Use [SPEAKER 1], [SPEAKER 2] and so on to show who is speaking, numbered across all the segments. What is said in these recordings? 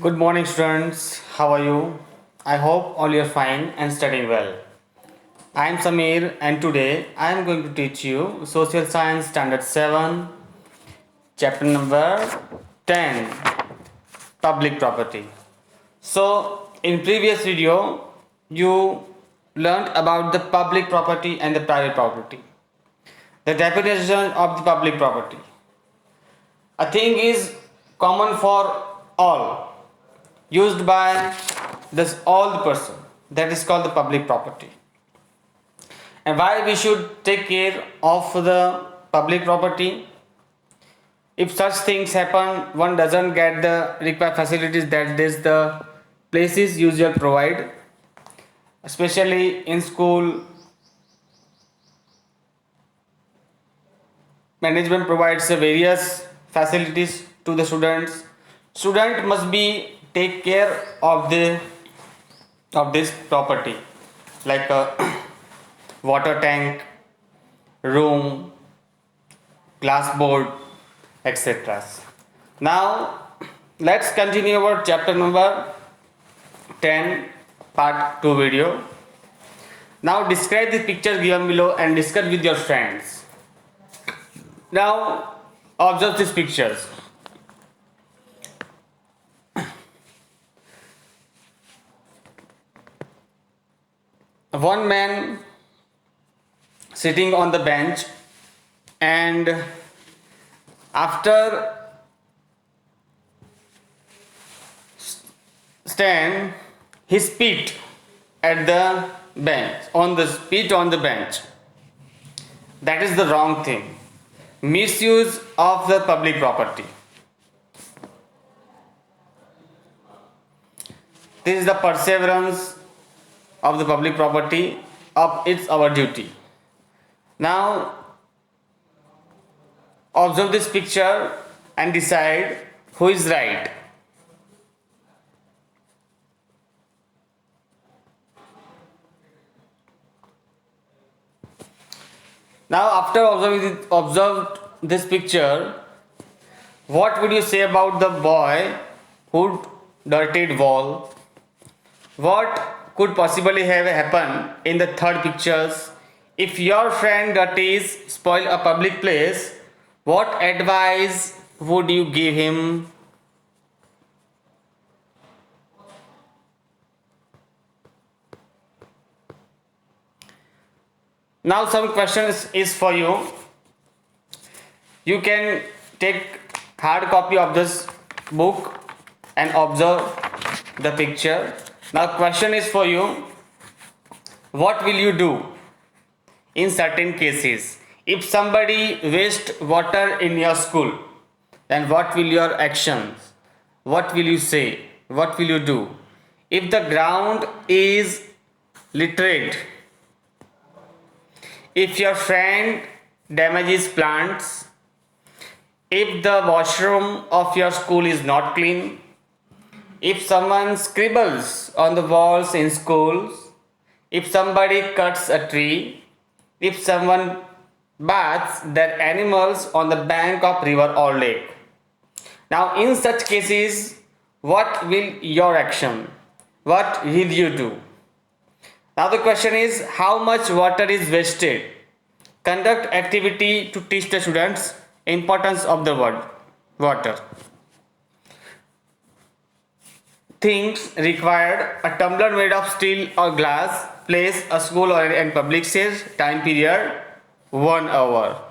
[SPEAKER 1] Good morning, students. How are you? I hope all you're fine and studying well. I am Samir, and today I am going to teach you Social Science Standard 7, chapter number 10, Public Property. So, in previous video, you learned about the public property and the private property. The definition of the public property. A thing is common for all, used by this all the person, that is called the public property. And why we should take care of the public property? If such things happen, one doesn't get the required facilities that this the places usually provide, especially in school. Management provides various facilities to the students. Student must be take care of this property, like a water tank, room, glass board, etc. Now let's continue our chapter number 10, part 2 video. Now describe the pictures given below and discuss with your friends. Now observe these pictures. One man sitting on the bench, and after stand he spit at the bench, on the spit on the bench. That is the wrong thing. Misuse of the public property. This is the perseverance of the public property. It's our duty. Now observe this picture and decide who is right. Now after observed this picture, what would you say about the boy who dirtied wall? What could possibly have happened in the third pictures? If your friend dirties spoil a public place, what advice would you give him? Now some questions is for you. You can take hard copy of this book and observe the picture. Now question is for you. What will you do in certain cases? If somebody wastes water in your school, then what will your actions? What will you say? What will you do? If the ground is littered, if your friend damages plants, if the washroom of your school is not clean, if someone scribbles on the walls in schools, if somebody cuts a tree, if someone baths their animals on the bank of river or lake. Now in such cases, what will your action? What will you do? Now the question is, how much water is wasted? Conduct activity to teach the students importance of the water. Things required: a tumbler made of steel or glass. Place: a school or in public space. Time period: 1 hour.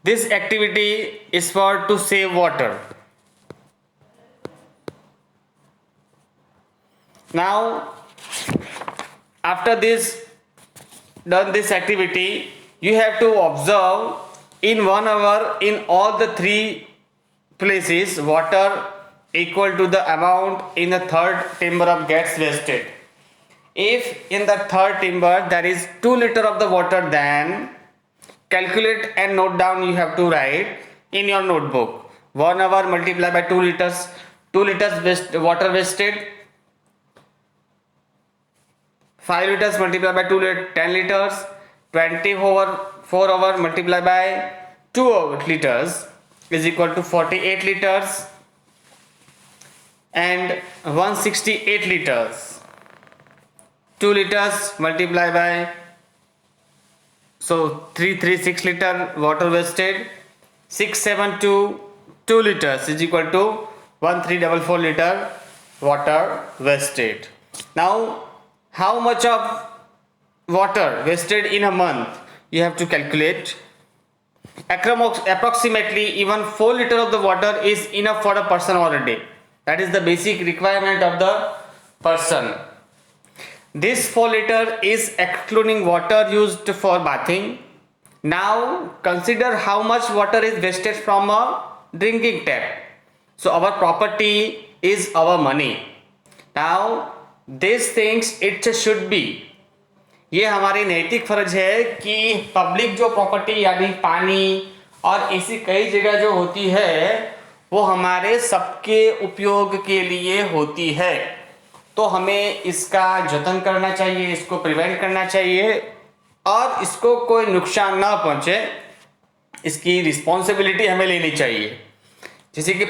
[SPEAKER 1] This activity is for to save water. Now after this activity, you have to observe in 1 hour in all the three places water equal to the amount in the third timber of gets wasted. If in the third timber there is 2 liter of the water, then calculate and note down. You have to write in your notebook 1 hour multiplied by 2 liters. 2 liters water wasted, 5 liters multiplied by 10 liters, 20 over 4 hour multiplied by 2 liters is equal to 48 liters, and 168 liters. 2 liters multiplied by, so 336 liter water wasted. 672 2 liters is equal to 1344 liter water wasted. Now, how much of water wasted in a month you have to calculate. Approximately even 4 liter of the water is enough for a person or a day. That is the basic requirement of the person. This 4 liter is excluding water used for bathing. Now consider how much water is wasted from a drinking tap. So our property is our money. Now these things it should be, ये हमारी नैतिक फर्ज है कि public जो property यानी पानी और ऐसी कई जगह जो होती है वो हमारे सबके उपयोग के लिए होती है, तो हमें इसका जतन करना चाहिए, इसको प्रिवेंट करना चाहिए और इसको कोई नुकसान ना पहुंचे इसकी रिस्पॉन्सिबिलिटी हमें लेनी चाहिए. जैसे कि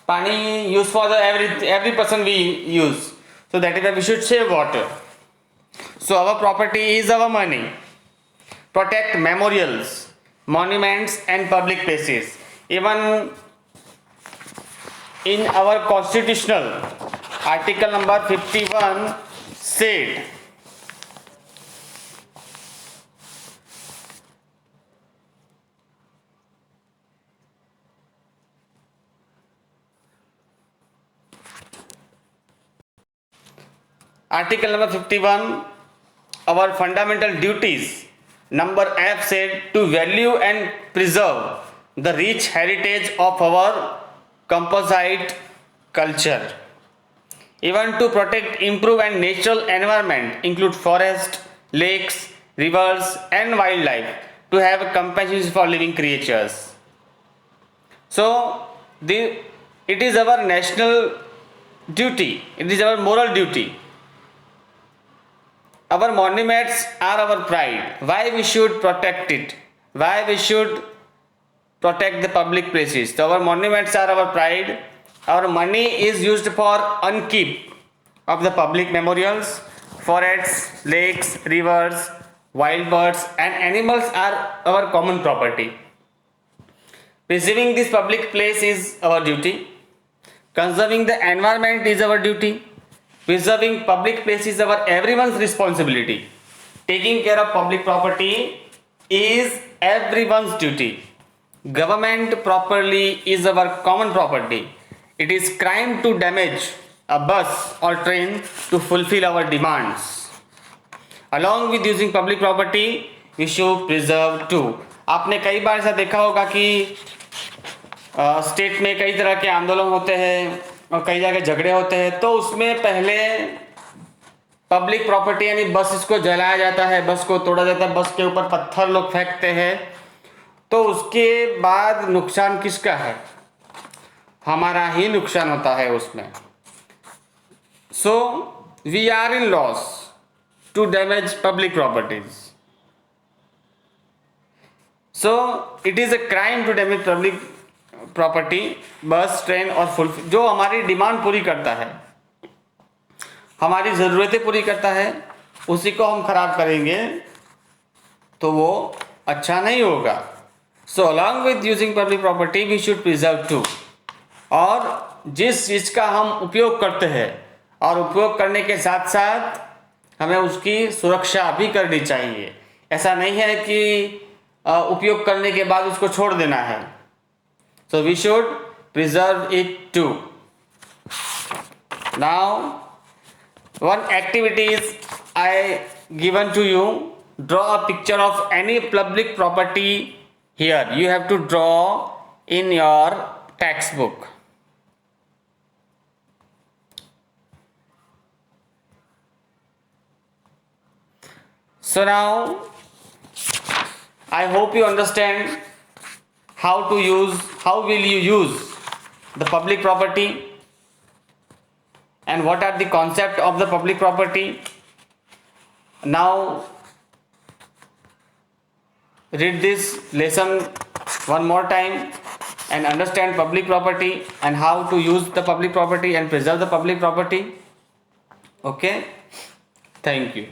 [SPEAKER 1] पानी use for every person we use, so that is why we should save water. So our property is our money. Protect memorials, monuments and public places. Even in our constitutional article number 51 said, Article number 51, our fundamental duties, number F said to value and preserve the rich heritage of our composite culture. Even to protect, improve and natural environment include forest, lakes, rivers and wildlife to have compassion for living creatures. So it is our national duty, it is our moral duty. Our monuments are our pride. Why we should protect it? Why we should protect the public places? So our monuments are our pride. Our money is used for upkeep of the public memorials. Forests, lakes, rivers, wild birds and animals are our common property. Preserving this public place is our duty. Conserving the environment is our duty. Preserving public places is our everyone's responsibility. Taking care of public property is everyone's duty. Government property is our common property. It is crime to damage a bus or train to fulfill our demands. Along with using public property, we should preserve too. आपने कई बार ऐसा देखा होगा कि state में कई तरह के आंदोलन होते हैं और कई जगह झगड़े होते हैं, तो उसमें पहले पब्लिक प्रॉपर्टी यानी बस इसको जलाया जाता है, बस को तोड़ा जाता है, बस के ऊपर पत्थर लोग फेंकते हैं, तो उसके बाद नुकसान किसका है? हमारा ही नुकसान होता है उसमें. So we are in loss to damage public properties. So it is a crime to damage public property, bus, train और फुल जो हमारी डिमांड पूरी करता है, हमारी ज़रूरतें पूरी करता है, उसी को हम खराब करेंगे तो वो अच्छा नहीं होगा. So along with using public property we should preserve too. और जिस चीज़ का हम उपयोग करते हैं और उपयोग करने के साथ साथ हमें उसकी सुरक्षा भी करनी चाहिए. ऐसा नहीं है कि उपयोग करने के बाद उसको छोड़ देना है. So we should preserve it too. Now, one activity is I given to you. Draw a picture of any public property here. You have to draw in your textbook. So now, I hope you understand how will you use the public property and what are the concept of the public property. Now read this lesson one more time and understand public property and how to use the public property and preserve the public property. Okay, thank you.